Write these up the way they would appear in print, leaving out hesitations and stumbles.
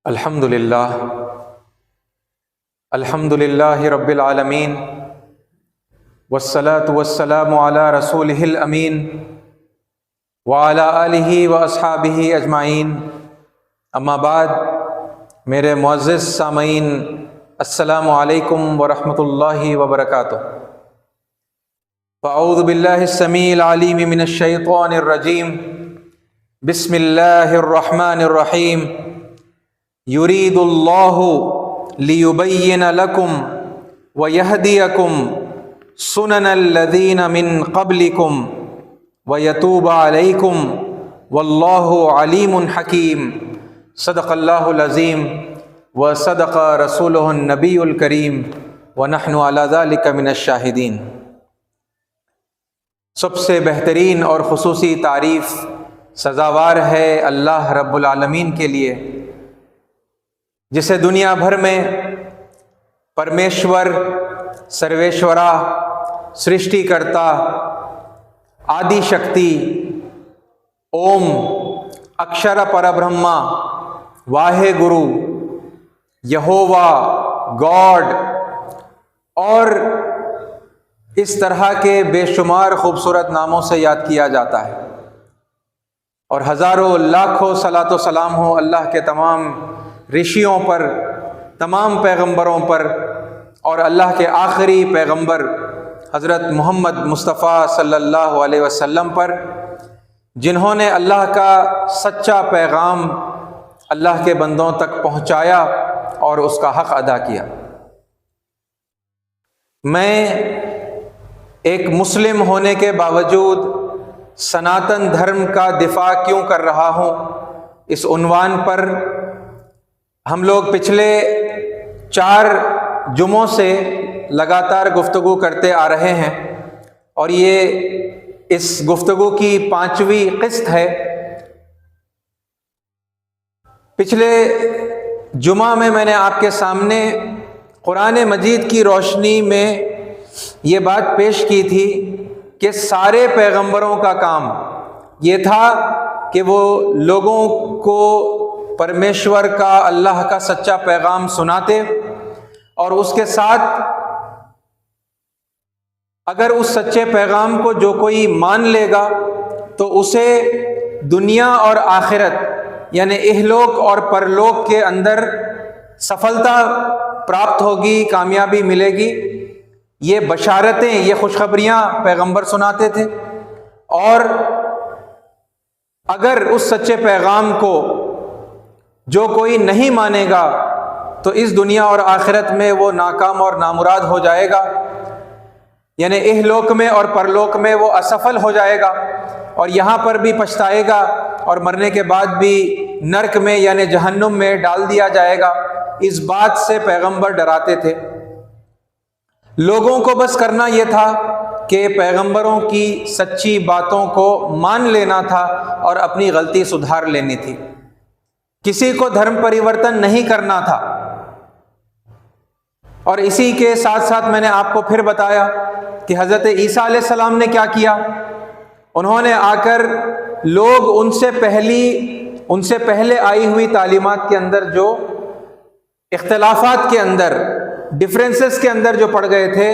الحمدللہ رب العالمین والصلاة والسلام علی رسولہ الامین وعلی آلہ واصحابہ اجمعین، اما بعد، میرے معزز سامعین، السلام علیکم ورحمۃ اللہ وبرکاتہ۔ فاعوذ باللہ السمیع العلیم من الشیطان الرجیم، بسم اللہ الرحمن الرحیم۔ یرید اللہ لیبین لکم ویہدیکم سنن الذین من قبلکم ویتوب علیکم واللہ علیم حکیم۔ صدق اللہ العظیم وصدق رسولہ النبی الکریم ونحن علی ذلک من الشاہدین۔ سب سے بہترین اور خصوصی تعریف سزاوار ہے اللہ رب العالمین کے لیے، جسے دنیا بھر میں پرمیشور، سرویشورا، سرشٹی کرتا، آدی شکتی، اوم، اکشر پربرہما، واہے گرو، یہووا، گاڈ اور اس طرح کے بے شمار خوبصورت ناموں سے یاد کیا جاتا ہے، اور ہزاروں لاکھوں صلاۃ و سلام ہو اللہ کے تمام رشیوں پر، تمام پیغمبروں پر، اور اللہ کے آخری پیغمبر حضرت محمد مصطفیٰ صلی اللہ علیہ وسلم پر، جنہوں نے اللہ کا سچا پیغام اللہ کے بندوں تک پہنچایا اور اس کا حق ادا کیا۔ میں ایک مسلم ہونے کے باوجود سناتن دھرم کا دفاع کیوں کر رہا ہوں، اس عنوان پر ہم لوگ پچھلے 4 جمعوں سے لگاتار گفتگو کرتے آ رہے ہیں، اور یہ اس گفتگو کی 5ویں قسط ہے۔ پچھلے جمعہ میں نے آپ کے سامنے قرآن مجید کی روشنی میں یہ بات پیش کی تھی کہ سارے پیغمبروں کا کام یہ تھا کہ وہ لوگوں کو پرمیشور کا، اللہ کا سچا پیغام سناتے، اور اس کے ساتھ اگر اس سچے پیغام کو جو کوئی مان لے گا تو اسے دنیا اور آخرت یعنی اہلوک اور پرلوک کے اندر سفلتا پراپت ہوگی، کامیابی ملے گی۔ یہ بشارتیں، یہ خوشخبریاں پیغمبر سناتے تھے، اور اگر اس سچے پیغام کو جو کوئی نہیں مانے گا تو اس دنیا اور آخرت میں وہ ناکام اور نامراد ہو جائے گا، یعنی اہلوک میں اور پرلوک میں وہ اسفل ہو جائے گا، اور یہاں پر بھی پچھتائے گا، اور مرنے کے بعد بھی نرک میں یعنی جہنم میں ڈال دیا جائے گا۔ اس بات سے پیغمبر ڈراتے تھے۔ لوگوں کو بس کرنا یہ تھا کہ پیغمبروں کی سچی باتوں کو مان لینا تھا اور اپنی غلطی سدھار لینی تھی، کسی کو دھرم پریورتن نہیں کرنا تھا۔ اور اسی کے ساتھ ساتھ میں نے آپ کو پھر بتایا کہ حضرت عیسیٰ علیہ السلام نے کیا کیا۔ انہوں نے آ کر لوگ ان سے پہلے آئی ہوئی تعلیمات کے اندر جو اختلافات کے اندر، ڈفرینسز کے اندر جو پڑ گئے تھے،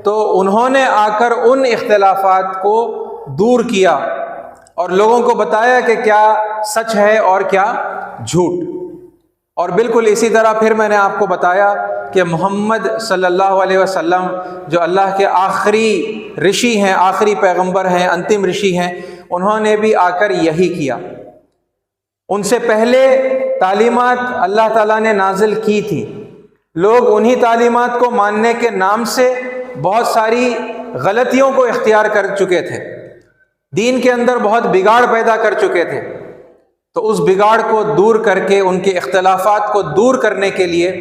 تو انہوں نے آ کر ان اختلافات کو دور کیا اور لوگوں کو بتایا کہ کیا سچ ہے اور کیا جھوٹ۔ اور بالکل اسی طرح پھر میں نے آپ کو بتایا کہ محمد صلی اللہ علیہ وسلم جو اللہ کے آخری رشی ہیں، آخری پیغمبر ہیں، انتم رشی ہیں، انہوں نے بھی آ کر یہی کیا۔ ان سے پہلے تعلیمات اللہ تعالیٰ نے نازل کی تھی، لوگ انہی تعلیمات کو ماننے کے نام سے بہت ساری غلطیوں کو اختیار کر چکے تھے، دین کے اندر بہت بگاڑ پیدا کر چکے تھے۔ تو اس بگاڑ کو دور کر کے، ان کے اختلافات کو دور کرنے کے لیے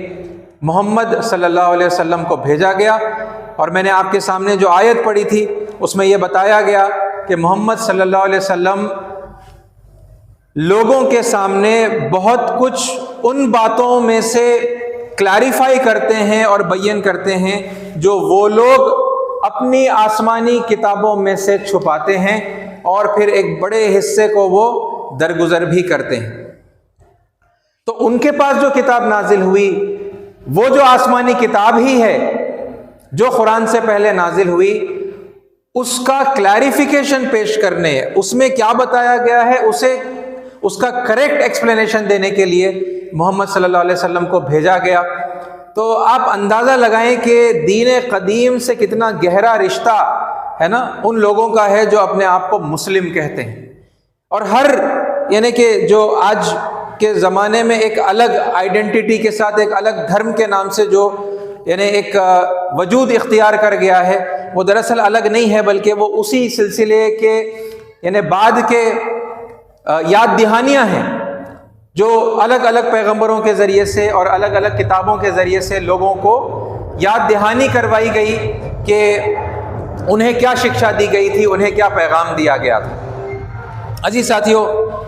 محمد صلی اللہ علیہ وسلم کو بھیجا گیا۔ اور میں نے آپ کے سامنے جو آیت پڑھی تھی اس میں یہ بتایا گیا کہ محمد صلی اللہ علیہ وسلم لوگوں کے سامنے بہت کچھ ان باتوں میں سے کلیریفائی کرتے ہیں اور بیان کرتے ہیں جو وہ لوگ اپنی آسمانی کتابوں میں سے چھپاتے ہیں، اور پھر ایک بڑے حصے کو وہ درگزر بھی کرتے ہیں۔ تو ان کے پاس جو کتاب نازل ہوئی وہ جو آسمانی کتاب ہی ہے جو قرآن سے پہلے نازل ہوئی، اس کا کلیریفیکیشن پیش کرنے، اس میں کیا بتایا گیا ہے اس کا کریکٹ ایکسپلینیشن دینے کے لیے محمد صلی اللہ علیہ وسلم کو بھیجا گیا۔ تو آپ اندازہ لگائیں کہ دین قدیم سے کتنا گہرا رشتہ ہے نا ان لوگوں کا ہے جو اپنے آپ کو مسلم کہتے ہیں، اور ہر یعنی کہ جو آج کے زمانے میں ایک الگ آئیڈینٹی کے ساتھ ایک الگ دھرم کے نام سے جو یعنی ایک وجود اختیار کر گیا ہے، وہ دراصل الگ نہیں ہے بلکہ وہ اسی سلسلے کے یعنی بعد کے یاد دہانیاں ہیں جو الگ الگ پیغمبروں کے ذریعے سے اور الگ الگ کتابوں کے ذریعے سے لوگوں کو یاد دہانی کروائی گئی کہ انہیں کیا شکشا دی گئی تھی، انہیں کیا پیغام دیا گیا تھا۔ عزیز ساتھیو،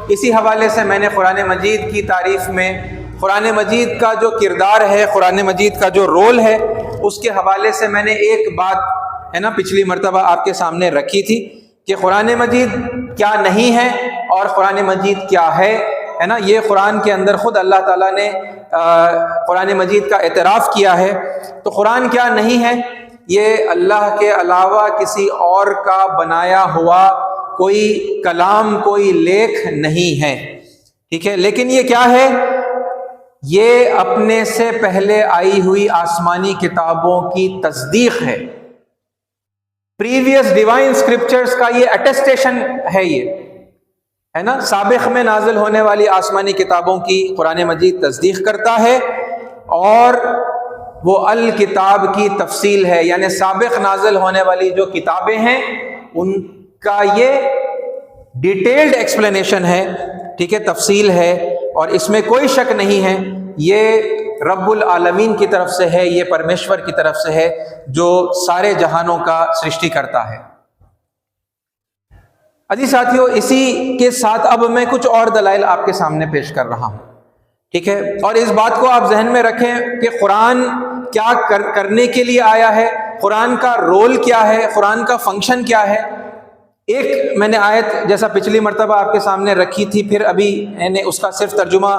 اسی حوالے سے میں نے قرآن مجید کی تعریف میں قرآن مجید کا جو کردار ہے، قرآن مجید کا جو رول ہے، اس کے حوالے سے میں نے ایک بات ہے نا پچھلی مرتبہ آپ کے سامنے رکھی تھی کہ قرآن مجید کیا نہیں ہے اور قرآن مجید کیا ہے نا۔ یہ قرآن کے اندر خود اللہ تعالیٰ نے قرآن مجید کا اعتراف کیا ہے۔ تو قرآن کیا نہیں ہے؟ یہ اللہ کے علاوہ کسی اور کا بنایا ہوا کوئی کلام، کوئی لیکھ نہیں ہے، ٹھیک ہے۔ لیکن یہ کیا ہے؟ یہ اپنے سے پہلے آئی ہوئی آسمانی کتابوں کی تصدیق ہے، پریویس ڈیوائن اسکرپچرز کا یہ اٹیسٹیشن ہے، یہ ہے نا، سابق میں نازل ہونے والی آسمانی کتابوں کی قرآن مجید تصدیق کرتا ہے، اور وہ الکتاب کی تفصیل ہے، یعنی سابق نازل ہونے والی جو کتابیں ہیں ان کا یہ ڈیٹیلڈ ایکسپلینیشن ہے، ٹھیک ہے، تفصیل ہے، اور اس میں کوئی شک نہیں ہے یہ رب العالمین کی طرف سے ہے، یہ پرمیشور کی طرف سے ہے جو سارے جہانوں کا سرشٹی کرتا ہے۔ عزیز ساتھیو، اسی کے ساتھ اب میں کچھ اور دلائل آپ کے سامنے پیش کر رہا ہوں، ٹھیک ہے، اور اس بات کو آپ ذہن میں رکھیں کہ قرآن کیا کرنے کے لیے آیا ہے، قرآن کا رول کیا ہے، قرآن کا فنکشن کیا ہے۔ ایک میں نے آیت جیسا پچھلی مرتبہ آپ کے سامنے رکھی تھی، پھر ابھی یعنی اس کا صرف ترجمہ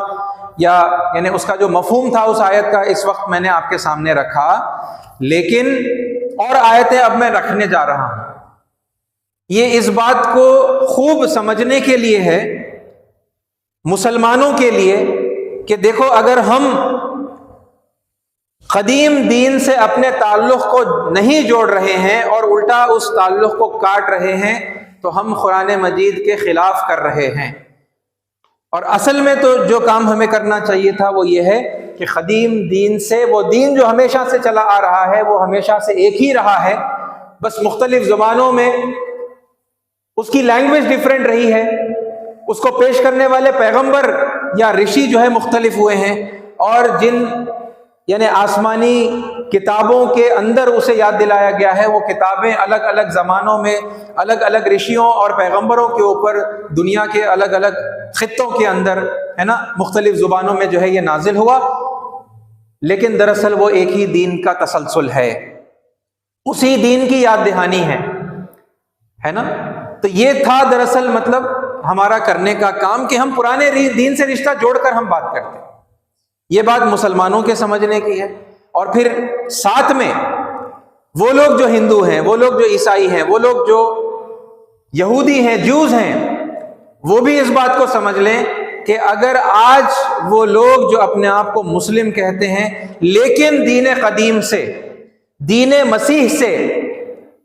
یا یعنی اس کا جو مفہوم تھا اس آیت کا اس وقت میں نے آپ کے سامنے رکھا، لیکن اور آیتیں اب میں رکھنے جا رہا ہوں۔ یہ اس بات کو خوب سمجھنے کے لیے ہے مسلمانوں کے لیے کہ دیکھو، اگر ہم قدیم دین سے اپنے تعلق کو نہیں جوڑ رہے ہیں اور الٹا اس تعلق کو کاٹ رہے ہیں تو ہم قرآن مجید کے خلاف کر رہے ہیں، اور اصل میں تو جو کام ہمیں کرنا چاہیے تھا وہ یہ ہے کہ قدیم دین سے، وہ دین جو ہمیشہ سے چلا آ رہا ہے وہ ہمیشہ سے ایک ہی رہا ہے، بس مختلف زبانوں میں اس کی لینگویج ڈیفرنٹ رہی ہے، اس کو پیش کرنے والے پیغمبر یا رشی جو ہے مختلف ہوئے ہیں، اور جن یعنی آسمانی کتابوں کے اندر اسے یاد دلایا گیا ہے وہ کتابیں الگ الگ زمانوں میں الگ الگ رشیوں اور پیغمبروں کے اوپر دنیا کے الگ الگ خطوں کے اندر ہے نا مختلف زبانوں میں جو ہے یہ نازل ہوا، لیکن دراصل وہ ایک ہی دین کا تسلسل ہے، اسی دین کی یاد دہانی ہے نا۔ تو یہ تھا دراصل مطلب ہمارا کرنے کا کام کہ ہم پرانے دین سے رشتہ جوڑ کر ہم بات کرتے ہیں، یہ بات مسلمانوں کے سمجھنے کی ہے۔ اور پھر ساتھ میں وہ لوگ جو ہندو ہیں، وہ لوگ جو عیسائی ہیں، وہ لوگ جو یہودی ہیں، جوز ہیں، وہ بھی اس بات کو سمجھ لیں کہ اگر آج وہ لوگ جو اپنے آپ کو مسلم کہتے ہیں لیکن دین قدیم سے، دین مسیح سے،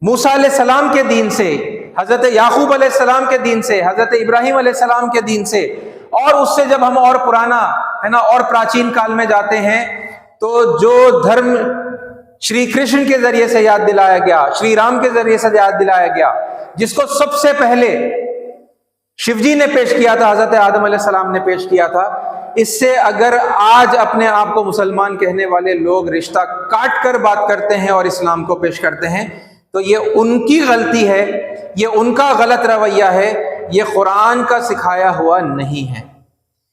موسیٰ علیہ السلام کے دین سے، حضرت یعقوب علیہ السلام کے دین سے، حضرت ابراہیم علیہ السلام کے دین سے، اور اس سے جب ہم اور پرانا ہے نا اور پراچین کال میں جاتے ہیں تو جو دھرم شری کرشن کے ذریعے سے یاد دلایا گیا، شری رام کے ذریعے سے یاد دلایا گیا، جس کو سب سے پہلے شیو جی نے پیش کیا تھا، حضرت آدم علیہ السلام نے پیش کیا تھا، اس سے اگر آج اپنے آپ کو مسلمان کہنے والے لوگ رشتہ کاٹ کر بات کرتے ہیں اور اسلام کو پیش کرتے ہیں تو یہ ان کی غلطی ہے، یہ ان کا غلط رویہ ہے، یہ قرآن کا سکھایا ہوا نہیں ہے،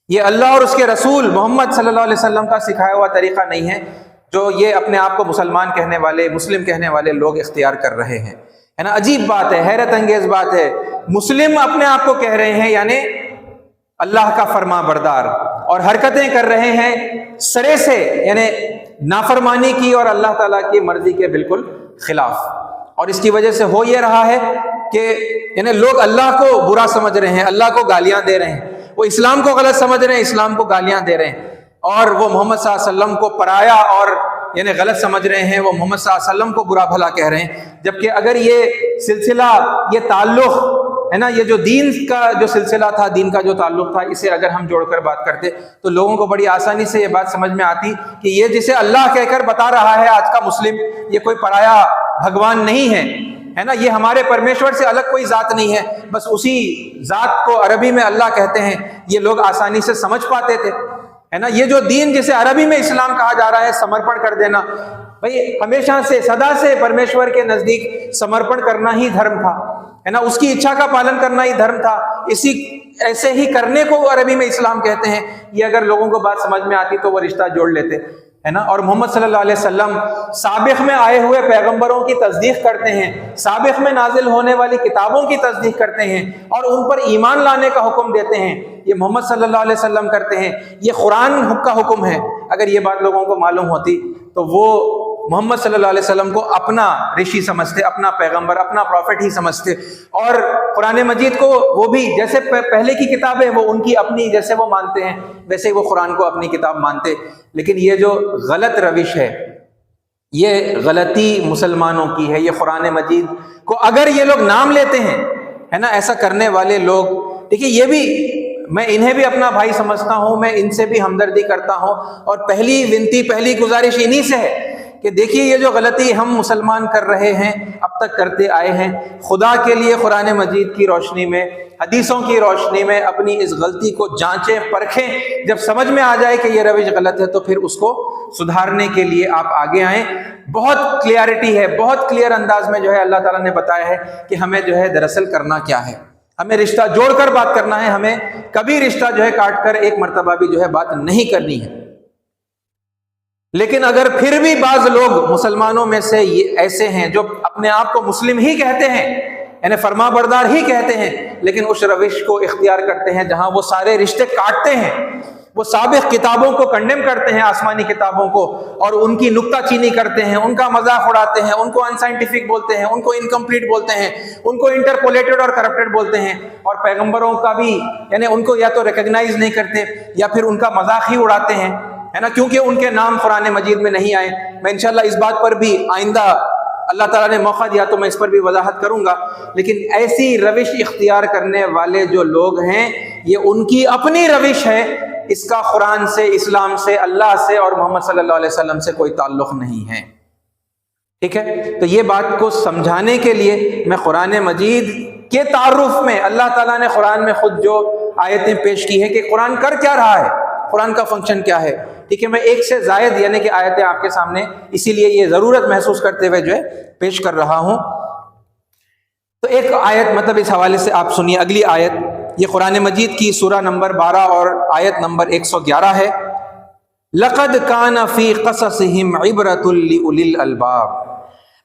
یہ اللہ اور اس کے رسول محمد صلی اللہ علیہ وسلم کا سکھایا ہوا طریقہ نہیں ہے جو یہ اپنے آپ کو مسلمان کہنے والے، مسلم کہنے والے لوگ اختیار کر رہے ہیں، ہے نا۔ عجیب بات ہے، حیرت انگیز بات ہے، مسلم اپنے آپ کو کہہ رہے ہیں، یعنی اللہ کا فرما بردار اور حرکتیں کر رہے ہیں سرے سے، یعنی نافرمانی کی اور اللہ تعالیٰ کی مرضی کے بالکل خلاف. اور اس کی وجہ سے ہو یہ رہا ہے کہ یعنی لوگ اللہ کو برا سمجھ رہے ہیں، اللہ کو گالیاں دے رہے ہیں، وہ اسلام کو غلط سمجھ رہے ہیں، اسلام کو گالیاں دے رہے ہیں، اور وہ محمد صلی اللہ علیہ وسلم کو پرایا اور یعنی غلط سمجھ رہے ہیں، وہ محمد صلی اللہ علیہ وسلم کو برا بھلا کہہ رہے ہیں. جبکہ اگر یہ سلسلہ، یہ تعلق ہے نا، یہ جو دین کا جو سلسلہ تھا، دین کا جو تعلق تھا، اسے اگر ہم جوڑ کر بات کرتے تو لوگوں کو بڑی آسانی سے یہ بات سمجھ میں آتی کہ یہ جسے اللہ کہہ کر بتا رہا ہے آج کا مسلم، یہ کوئی پرایا بھگوان نہیں ہے نا، یہ ہمارے پرمیشور سے الگ کوئی ذات نہیں ہے، بس اسی ذات کو عربی میں اللہ کہتے ہیں. یہ لوگ آسانی سے سمجھ پاتے تھے ہے نا. یہ جو دین جسے عربی میں اسلام کہا جا رہا ہے، سمرپن کر دینا، بھائی ہمیشہ سے سدا سے پرمیشور کے نزدیک سمرپن کرنا ہی دھرم تھا ہے نا، اس کی اچھا کا پالن کرنا ہی دھرم تھا. ایسے ہی کرنے کو عربی میں اسلام کہتے ہیں. یہ اگر لوگوں کو بات سمجھ میں آتی تو وہ رشتہ جوڑ لیتے ہے نا. اور محمد صلی اللہ علیہ وسلم سابق میں آئے ہوئے پیغمبروں کی تصدیق کرتے ہیں، سابق میں نازل ہونے والی کتابوں کی تصدیق کرتے ہیں اور ان پر ایمان لانے کا حکم دیتے ہیں. یہ محمد صلی اللہ علیہ وسلم کرتے ہیں، یہ قرآن کا حکم ہے. اگر یہ بات لوگوں کو معلوم ہوتی تو وہ محمد صلی اللہ علیہ وسلم کو اپنا رشی سمجھتے، اپنا پیغمبر، اپنا پروفٹ ہی سمجھتے، اور قرآن مجید کو وہ بھی جیسے پہلے کی کتاب ہے وہ ان کی اپنی جیسے وہ مانتے ہیں، ویسے ہی وہ قرآن کو اپنی کتاب مانتے. لیکن یہ جو غلط روش ہے، یہ غلطی مسلمانوں کی ہے. یہ قرآن مجید کو اگر یہ لوگ نام لیتے ہیں ہے نا، ایسا کرنے والے لوگ، دیکھیے یہ بھی میں انہیں بھی اپنا بھائی سمجھتا ہوں، میں ان سے بھی ہمدردی کرتا ہوں، اور پہلی ونتی، پہلی گزارش انہی سے ہے کہ دیکھیے یہ جو غلطی ہم مسلمان کر رہے ہیں، اب تک کرتے آئے ہیں، خدا کے لیے قرآن مجید کی روشنی میں، حدیثوں کی روشنی میں اپنی اس غلطی کو جانچیں، پرکھیں. جب سمجھ میں آ جائے کہ یہ روش غلط ہے تو پھر اس کو سدھارنے کے لیے آپ آگے آئیں. بہت کلیئرٹی ہے، بہت کلیئر انداز میں جو ہے اللہ تعالیٰ نے بتایا ہے کہ ہمیں جو ہے دراصل کرنا کیا ہے. ہمیں رشتہ جوڑ کر بات کرنا ہے، ہمیں کبھی رشتہ جو ہے کاٹ کر ایک مرتبہ بھی جو ہے بات نہیں کرنی ہے. لیکن اگر پھر بھی بعض لوگ مسلمانوں میں سے یہ ایسے ہیں جو اپنے آپ کو مسلم ہی کہتے ہیں، یعنی فرما بردار ہی کہتے ہیں، لیکن اس روش کو اختیار کرتے ہیں جہاں وہ سارے رشتے کاٹتے ہیں، وہ سابق کتابوں کو کنڈیم کرتے ہیں، آسمانی کتابوں کو، اور ان کی نکتہ چینی کرتے ہیں، ان کا مذاق اڑاتے ہیں، ان کو انسائنٹیفک بولتے ہیں، ان کو انکمپلیٹ بولتے ہیں، ان کو انٹرپولیٹڈ اور کرپٹڈ بولتے ہیں، اور پیغمبروں کا بھی یعنی ان کو یا تو ریکگنائز نہیں کرتے یا پھر ان کا مذاق ہی اڑاتے ہیں ہے نا، کیونکہ ان کے نام قرآن مجید میں نہیں آئے. میں انشاءاللہ اس بات پر بھی آئندہ اللہ تعالیٰ نے موقع دیا تو میں اس پر بھی وضاحت کروں گا. لیکن ایسی روش اختیار کرنے والے جو لوگ ہیں، یہ ان کی اپنی روش ہے، اس کا قرآن سے، اسلام سے، اللہ سے اور محمد صلی اللہ علیہ وسلم سے کوئی تعلق نہیں ہے. ٹھیک ہے، تو یہ بات کو سمجھانے کے لیے میں قرآن مجید کے تعارف میں، اللہ تعالیٰ نے قرآن میں خود جو آیتیں پیش کی ہے کہ قرآن کر کیا رہا ہے، قرآن کا فنکشن کیا ہے. ٹھیک ہے، میں ایک سے زائد یعنی کہ آیتیں آپ کے سامنے اسی لیے یہ ضرورت محسوس کرتے ہوئے جو ہے پیش کر رہا ہوں. تو ایک آیت مطلب اس حوالے سے آپ سنیے. اگلی آیت یہ قرآن مجید کی سورہ نمبر 12 اور آیت نمبر 111 ہے. لَقَدْ كَانَ فِي قَصَصِهِمْ عِبْرَةٌ لِأُولِي الْأَلْبَابِ،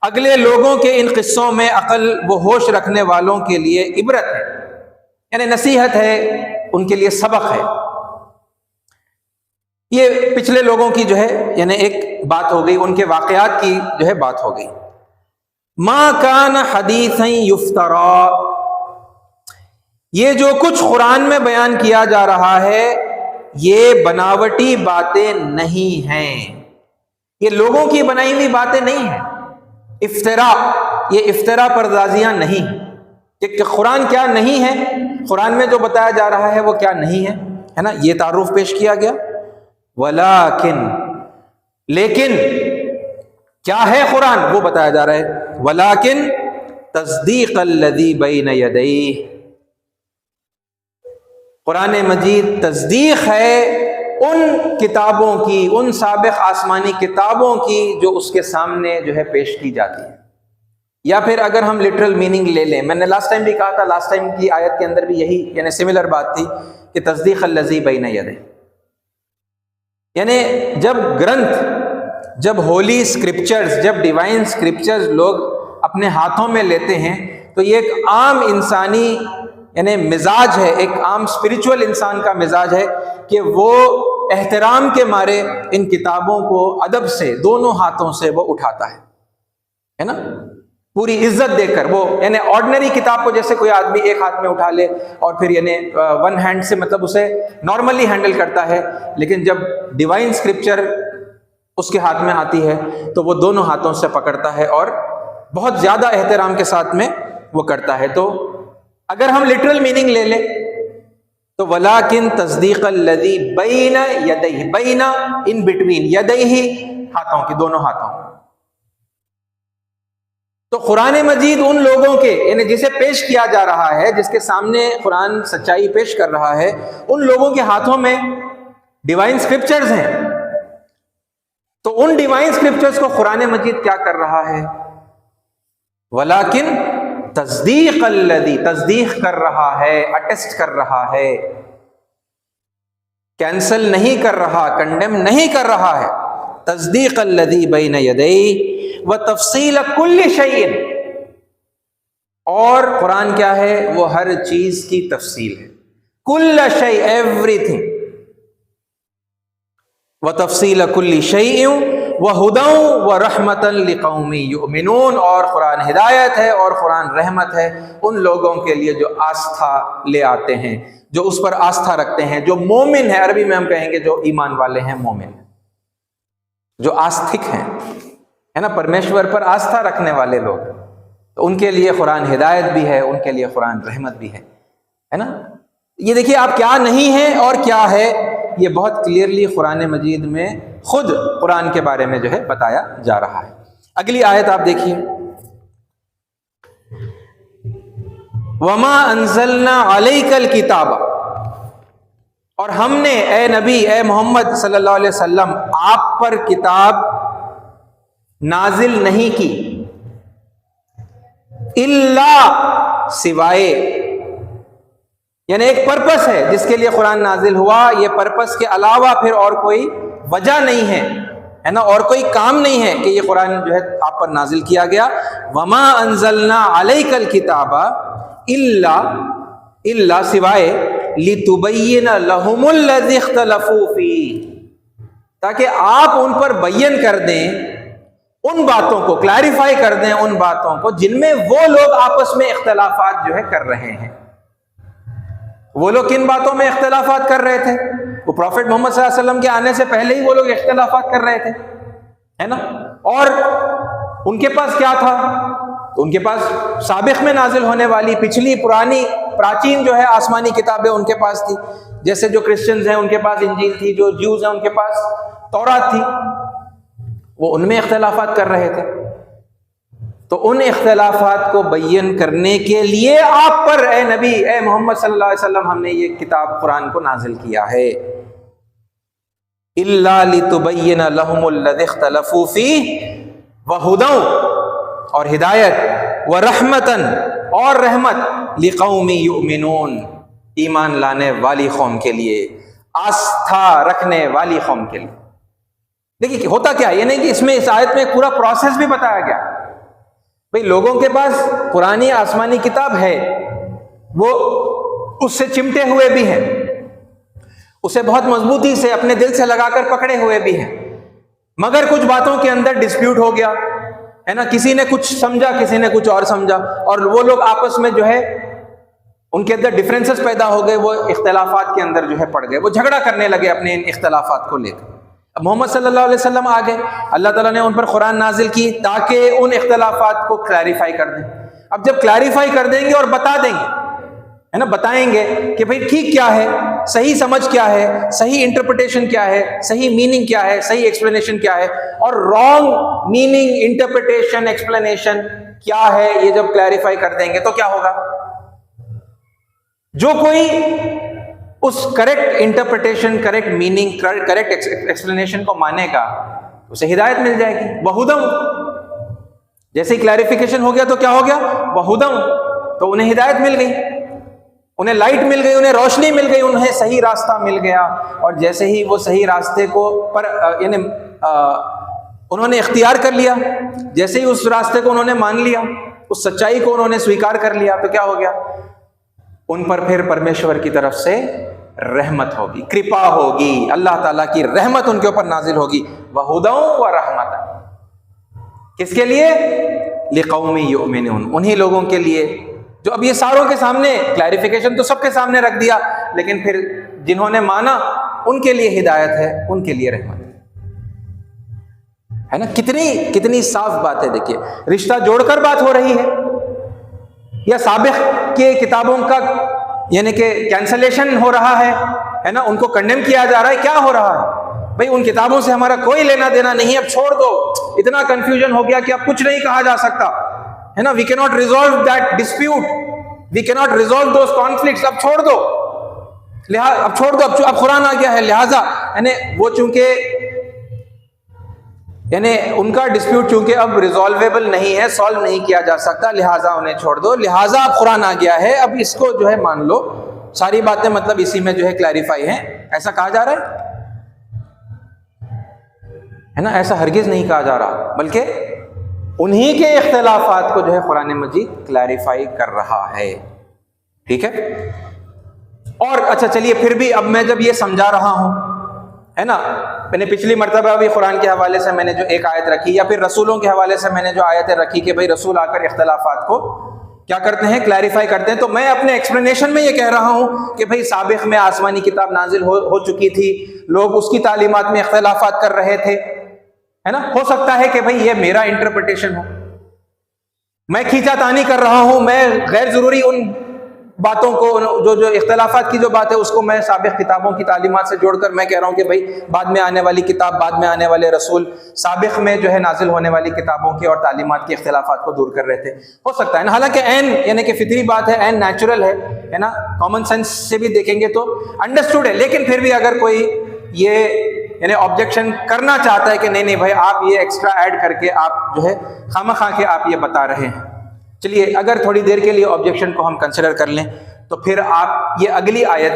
اگلے لوگوں کے ان قصوں میں عقل و ہوش رکھنے والوں کے لیے عبرت ہے، یعنی نصیحت ہے، ان کے لیے سبق ہے. یہ پچھلے لوگوں کی جو ہے یعنی ایک بات ہو گئی، ان کے واقعات کی جو ہے بات ہو گئی. ما کان حدیثا یفترا، یہ جو کچھ قرآن میں بیان کیا جا رہا ہے یہ بناوٹی باتیں نہیں ہیں، یہ لوگوں کی بنائی ہوئی باتیں نہیں ہیں. افترا، یہ افترا پردازیاں نہیں کہ قرآن کیا نہیں ہے، قرآن میں جو بتایا جا رہا ہے وہ کیا نہیں ہے نا، یہ تعارف پیش کیا گیا. ولیکن، لیکن کیا ہے قرآن وہ بتایا جا رہا ہے. ولیکن تصدیق الذی بین یدیہ، قرآن مجید تصدیق ہے ان کتابوں کی، ان سابق آسمانی کتابوں کی جو اس کے سامنے جو ہے پیش کی جاتی ہے. یا پھر اگر ہم لٹرل میننگ لے لیں، میں نے لاسٹ ٹائم بھی کہا تھا، لاسٹ ٹائم کی آیت کے اندر بھی یہی یعنی سملر بات تھی کہ تصدیق الذی بین یدیہ، یعنی جب گرنتھ، جب ہولی اسکرپچرز، جب ڈیوائن اسکرپچرز لوگ اپنے ہاتھوں میں لیتے ہیں تو یہ ایک عام انسانی یعنی مزاج ہے، ایک عام اسپرچول انسان کا مزاج ہے کہ وہ احترام کے مارے ان کتابوں کو ادب سے دونوں ہاتھوں سے وہ اٹھاتا ہے نا، پوری عزت دے کر. وہ یعنی آرڈنری کتاب کو جیسے کوئی آدمی ایک ہاتھ میں اٹھا لے اور پھر یعنی ون ہینڈ سے مطلب اسے نارملی ہینڈل کرتا ہے، لیکن جب ڈیوائن اسکرپچر اس کے ہاتھ میں آتی ہے تو وہ دونوں ہاتھوں سے پکڑتا ہے اور بہت زیادہ احترام کے ساتھ میں وہ کرتا ہے. تو اگر ہم لٹرل میننگ لے لیں تو وَلَٰكِن تَصْدِيقَ الَّذِي بَيْنَ يَدَيْهِ، بَيْنَ ان بٹوین، يَدَيْهِ ہاتھوں کی، دونوں ہاتھوں. تو قرآن مجید ان لوگوں کے یعنی جسے پیش کیا جا رہا ہے، جس کے سامنے قرآن سچائی پیش کر رہا ہے، ان لوگوں کے ہاتھوں میں ڈیوائن اسکرپچرز ہیں. تو ان ڈیوائن اسکرپچرز کو قرآن مجید کیا کر رہا ہے؟ ولیکن تصدیق الذی، تصدیق کر رہا ہے، اٹیسٹ کر رہا ہے، کینسل نہیں کر رہا، کنڈیم نہیں کر رہا ہے. تصدیق الذی بین یدیہ وتفصیل کل شیء، اور قرآن کیا ہے؟ وہ ہر چیز کی تفصیل ہے. کل شیء، ایوری تھنگ. وتفصیل کل شیء وہدی ورحمۃ لقوم یؤمنون، اور قرآن ہدایت ہے اور قرآن رحمت ہے ان لوگوں کے لیے جو آستھا لے آتے ہیں، جو اس پر آستھا رکھتے ہیں، جو مومن ہے. عربی میں ہم کہیں گے جو ایمان والے ہیں، مومن، جو آستھک ہیں، ہے نا، پرمیشور پر آستھا رکھنے والے لوگ. تو ان کے لیے قرآن ہدایت بھی ہے، ان کے لیے قرآن رحمت بھی ہے نا. یہ دیکھیے آپ کیا نہیں ہے اور کیا ہے، یہ بہت کلیئرلی قرآن مجید میں خود قرآن کے بارے میں جو ہے بتایا جا رہا ہے. اگلی آیت آپ دیکھیے، وَمَا أَنزَلْنَا عَلَيْكَ الْكِتَابَ، اور ہم نے اے نبی، اے محمد صلی اللہ علیہ وسلم، آپ پر کتاب نازل نہیں کی، الا، سوائے، یعنی ایک پرپس ہے جس کے لیے قرآن نازل ہوا. یہ پرپس کے علاوہ پھر اور کوئی وجہ نہیں ہے نا، اور کوئی کام نہیں ہے کہ یہ قرآن جو ہے آپ پر نازل کیا گیا. وما انزلنا علیک الکتاب الا، سوائے، لتبین لہم الذی اختلفوا فیہ، تاکہ آپ ان پر بیان کر دیں ان باتوں کو، کلیریفائی کر دیں ان باتوں کو جن میں وہ لوگ آپس میں اختلافات جو ہے کر رہے ہیں. وہ لوگ کن باتوں میں اختلافات کر رہے تھے؟ وہ پروفٹ محمد صلی اللہ علیہ وسلم کے آنے سے پہلے ہی وہ لوگ اختلافات کر رہے تھے، ہے نا. اور ان کے پاس کیا تھا؟ ان کے پاس سابق میں نازل ہونے والی پچھلی پرانی پراچین جو ہے آسمانی کتابیں ان کے پاس تھی. جیسے جو کرسچنز ہیں ان کے پاس انجیل تھی، جو جیوز ہیں ان کے پاس تورات تھی. وہ ان میں اختلافات کر رہے تھے. تو ان اختلافات کو بیان کرنے کے لیے آپ پر اے نبی، اے محمد صلی اللہ علیہ وسلم، ہم نے یہ کتاب قرآن کو نازل کیا ہے. الا لتبین لہم الذی اختلفوا فیہ وہدی، اور ہدایت، ورحمۃ، اور رحمت، لقوم یؤمنون، ایمان لانے والی قوم کے لیے، آستھا رکھنے والی قوم کے لیے. دیکھیے ہوتا کیا ہے، یہ نہیں کہ اس میں اس آیت میں پورا پروسیس بھی بتایا گیا. بھئی لوگوں کے پاس پرانی آسمانی کتاب ہے، وہ اس سے چمٹے ہوئے بھی ہیں، اسے بہت مضبوطی سے اپنے دل سے لگا کر پکڑے ہوئے بھی ہیں، مگر کچھ باتوں کے اندر ڈسپیوٹ ہو گیا ہے نا. کسی نے کچھ سمجھا، کسی نے کچھ اور سمجھا، اور وہ لوگ آپس میں جو ہے ان کے اندر ڈفرینسز پیدا ہو گئے، وہ اختلافات کے اندر جو ہے پڑ گئے، وہ جھگڑا کرنے لگے اپنے ان اختلافات کو لے کر. اب محمد صلی اللہ علیہ وسلم آ گئے، اللہ تعالیٰ نے ان پر قرآن نازل کی تاکہ ان اختلافات کو کلیریفائی کر دیں. اب جب کلیریفائی کر دیں گے اور بتا دیں گے، ہے نا، بتائیں گے کہ بھئی ٹھیک کیا ہے، صحیح سمجھ کیا ہے، صحیح انٹرپریٹیشن کیا ہے، صحیح میننگ کیا ہے، صحیح ایکسپلینیشن کیا ہے، اور رانگ میننگ، انٹرپریٹیشن، ایکسپلینیشن کیا ہے، یہ جب کلیریفائی کر دیں گے تو کیا ہوگا؟ جو کوئی اس correct interpretation, correct meaning, correct explanation کو مانے گا، اسے ہدایت مل جائے گی. وہدم، جیسے ہی کلیریفیکیشن ہو گیا تو کیا ہو گیا؟ وہدم، تو انہیں ہدایت مل گئی، انہیں لائٹ مل گئی، انہیں روشنی مل گئی، انہیں صحیح راستہ مل گیا. اور جیسے ہی وہ صحیح راستے کو یعنی انہوں نے اختیار کر لیا، جیسے ہی اس راستے کو انہوں نے مان لیا، اس سچائی کو انہوں نے سویکار کر لیا، تو کیا ہو گیا؟ ان پر پھر پرمیشور کی طرف سے رحمت ہوگی، کرپا ہوگی، اللہ تعالیٰ کی رحمت ان کے اوپر نازل ہوگی. وَهُدًى وَرَحْمَةً، کس کے لیے؟ لِقَوْمٍ يُؤْمِنُونَ، انہی لوگوں کے لیے جو اب یہ ساروں کے سامنے کلیریفیکیشن تو سب کے سامنے رکھ دیا، لیکن پھر جنہوں نے مانا ان کے لیے ہدایت ہے، ان کے لیے رحمت ہے نا. کتنی صاف بات ہے. دیکھیے رشتہ جوڑ کر بات ہو رہی ہے یا سابق کے کتابوں کا یعنی کہ کینسلیشن ہو رہا ہے نا، ان کو کنڈیم کیا جا رہا ہے. کیا ہو رہا ہے بھائی؟ ان کتابوں سے ہمارا کوئی لینا دینا نہیں، اب چھوڑ دو. اتنا کنفیوژن ہو گیا کہ اب کچھ نہیں کہا جا سکتا ہے نا. وی کی ناٹ ریزالو دیٹ ڈسپیوٹ، وی کی ناٹ ریزالو دوز کانفلکٹس. اب چھوڑ دو، اب چھوڑ دو، اب قرآن آ گیا ہے. لہٰذا یعنی وہ چونکہ یعنی ان کا ڈسپیوٹ چونکہ اب ریزالویبل نہیں ہے، سالو نہیں کیا جا سکتا، لہٰذا انہیں چھوڑ دو. لہٰذا اب قرآن آ گیا ہے، اب اس کو جو ہے مان لو. ساری باتیں مطلب اسی میں جو ہے کلیریفائی ہیں. ایسا کہا جا رہا ہے نا؟ ایسا ہرگز نہیں کہا جا رہا، بلکہ انہی کے اختلافات کو جو ہے قرآن مجید کلیریفائی کر رہا ہے. ٹھیک ہے. اور اچھا چلیے پھر بھی اب میں جب یہ سمجھا رہا ہوں ہے نا، میں نے پچھلی مرتبہ بھی قرآن کے حوالے سے میں نے جو ایک آیت رکھی، یا پھر رسولوں کے حوالے سے میں نے جو آیتیں رکھی کہ بھائی رسول آ کر اختلافات کو کیا کرتے ہیں؟ کلیریفائی کرتے ہیں. تو میں اپنے ایکسپلینیشن میں یہ کہہ رہا ہوں کہ بھائی سابق میں آسمانی کتاب نازل ہو چکی تھی، لوگ اس کی تعلیمات میں اختلافات کر رہے تھے ہے نا. ہو سکتا ہے کہ بھائی یہ میرا انٹرپریٹیشن ہو، میں کھینچا تانی کر رہا ہوں، میں غیر ضروری ان باتوں کو جو اختلافات کی جو بات ہے اس کو میں سابق کتابوں کی تعلیمات سے جوڑ کر میں کہہ رہا ہوں کہ بھائی بعد میں آنے والی کتاب، بعد میں آنے والے رسول سابق میں جو ہے نازل ہونے والی کتابوں کی اور تعلیمات کے اختلافات کو دور کر رہے تھے. ہو سکتا ہے نا. حالانکہ عین یعنی کہ فطری بات ہے، عین نیچرل ہے نا، کامن سینس سے بھی دیکھیں گے تو انڈرسٹوڈ ہے. لیکن پھر بھی اگر کوئی یہ یعنی آبجیکشن کرنا چاہتا ہے کہ نہیں بھائی آپ یہ ایکسٹرا ایڈ کر کے آپ جو ہے خواہ کے آپ یہ بتا رہے ہیں، چلیے اگر تھوڑی دیر کے لیے آبجیکشن کو ہم کنسیڈر کر لیں تو پھر آپ یہ اگلی آیت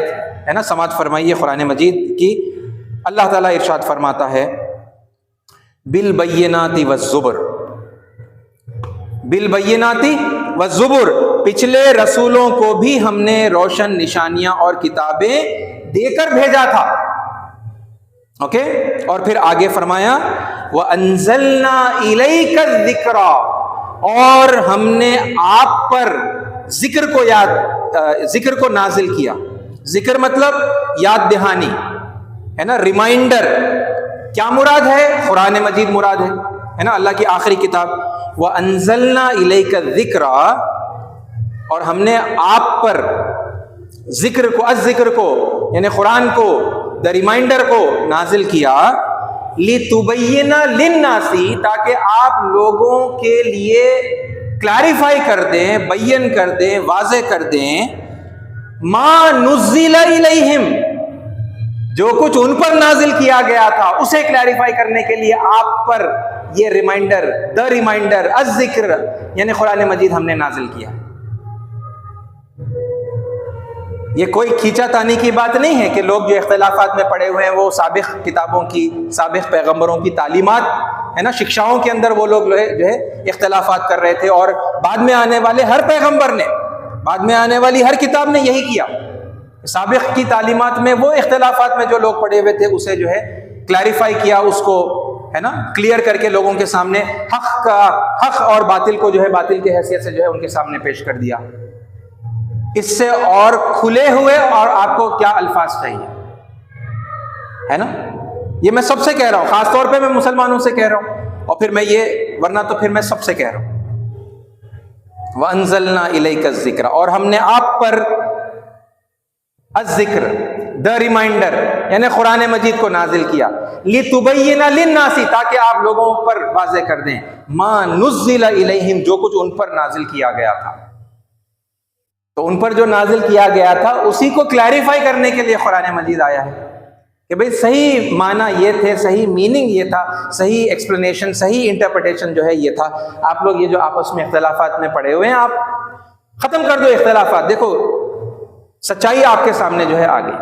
ہے نا سماعت فرمائیے قرآن مجید کی. اللہ تعالیٰ ارشاد فرماتا ہے بالبینات والزبر، بالبینات والزبر، پچھلے رسولوں کو بھی ہم نے روشن نشانیاں اور کتابیں دے کر بھیجا تھا. اوکے. اور پھر آگے فرمایا وَأَنزَلْنَا إِلَيْكَ الذِّكْرَ، اور ہم نے آپ پر ذکر کو نازل کیا. ذکر مطلب یاد دہانی ہے نا، ریمائنڈر. کیا مراد ہے؟ قرآن مجید مراد ہے نا، اللہ کی آخری کتاب. وَأَنزَلْنَا إِلَيْكَ الذِّكْرَ، اور ہم نے آپ پر ذکر کو یعنی قرآن کو، دا ریمائنڈر کو نازل کیا. لِتُبَيِّنَ لِلنَّاسِ، تاکہ آپ لوگوں کے لیے کلیریفائی کر دیں، بیان کر دیں، واضح کر دیں مَا نُزِّلَ إِلَيْهِمْ، جو کچھ ان پر نازل کیا گیا تھا اسے کلیریفائی کرنے کے لیے آپ پر یہ ریمائنڈر، دا ریمائنڈر، الذکر یعنی قرآن مجید ہم نے نازل کیا. یہ کوئی کھینچا تانی کی بات نہیں ہے کہ لوگ جو اختلافات میں پڑے ہوئے ہیں وہ سابق کتابوں کی، سابق پیغمبروں کی تعلیمات ہے نا، شکشاؤں کے اندر وہ لوگ جو ہے اختلافات کر رہے تھے، اور بعد میں آنے والے ہر پیغمبر نے، بعد میں آنے والی ہر کتاب نے یہی کیا. سابق کی تعلیمات میں وہ اختلافات میں جو لوگ پڑے ہوئے تھے اسے جو ہے کلیریفائی کیا، اس کو ہے نا کلیئر کر کے لوگوں کے سامنے حق اور باطل کو جو ہے باطل کی حیثیت سے جو ہے ان کے سامنے پیش کر دیا. اس سے اور کھلے ہوئے اور آپ کو کیا الفاظ چاہیے ہے نا. یہ میں سب سے کہہ رہا ہوں، خاص طور پہ میں مسلمانوں سے کہہ رہا ہوں، اور پھر میں یہ ورنہ تو پھر میں سب سے کہہ رہا ہوں. وَأَنزَلْنَا إِلَيْكَ الذِّكْرَ، اور ہم نے آپ پر الذکر، دا ریمائنڈر یعنی قرآن مجید کو نازل کیا. لِتُبَيِّنَ لِلنَّاسِ، تاکہ آپ لوگوں پر واضح کر دیں مَا نُزِّلَ إِلَيْهِمْ، جو کچھ ان پر نازل کیا گیا تھا. تو ان پر جو نازل کیا گیا تھا اسی کو کلیریفائی کرنے کے لیے قرآن مجید آیا ہے کہ بھئی صحیح معنی یہ تھے، صحیح میننگ یہ تھا، صحیح ایکسپلینیشن، صحیح انٹرپریٹیشن جو ہے یہ تھا. آپ لوگ یہ جو آپس میں اختلافات میں پڑے ہوئے ہیں آپ ختم کر دو اختلافات. دیکھو سچائی آپ کے سامنے جو ہے آ گئی،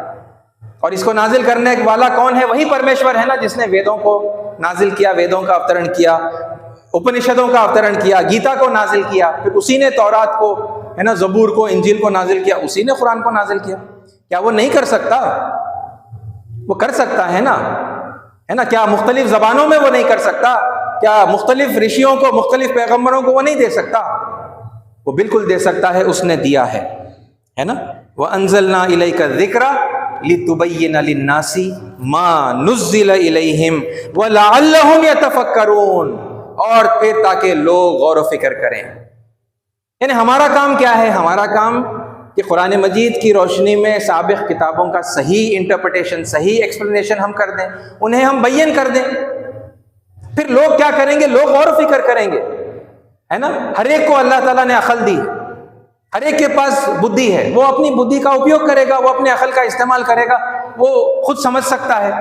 اور اس کو نازل کرنے والا کون ہے؟ وہی پرمیشور ہے نا جس نے ویدوں کو نازل کیا، ویدوں کا اوترن کیا، اپنشدوں کا اوترن کیا، گیتا کو نازل کیا، پھر اسی نے تورات کو ہے نا زبور کو انجیل کو نازل کیا اسی نے قرآن کو نازل کیا. کیا وہ نہیں کر سکتا؟ وہ کر سکتا ہے نا، ہے نا. کیا مختلف زبانوں میں وہ نہیں کر سکتا؟ کیا مختلف رشیوں کو، مختلف پیغمبروں کو وہ نہیں دے سکتا؟ وہ بالکل دے سکتا ہے، اس نے دیا ہے نا. وَأَنزَلْنَا إِلَيْكَ الذِّكْرَ لِتُبَيِّنَ لِلنَّاسِ مَا نُزِّلَ إِلَيْهِمْ وَلَعَلَّهُمْ يَتَفَكَّرُونَ، اور پھر تاکہ لوگ غور و فکر کریں. یعنی ہمارا کام کیا ہے؟ ہمارا کام کہ قرآن مجید کی روشنی میں سابق کتابوں کا صحیح انٹرپریٹیشن، صحیح ایکسپلینیشن ہم کر دیں، انہیں ہم بیان کر دیں. پھر لوگ کیا کریں گے؟ لوگ غور و فکر کریں گے، ہے نا. ہر ایک کو اللہ تعالیٰ نے عقل دی، ہر ایک کے پاس بدھی ہے، وہ اپنی بدھی کا اپیوگ کرے گا، وہ اپنے عقل کا استعمال کرے گا. وہ خود سمجھ سکتا ہے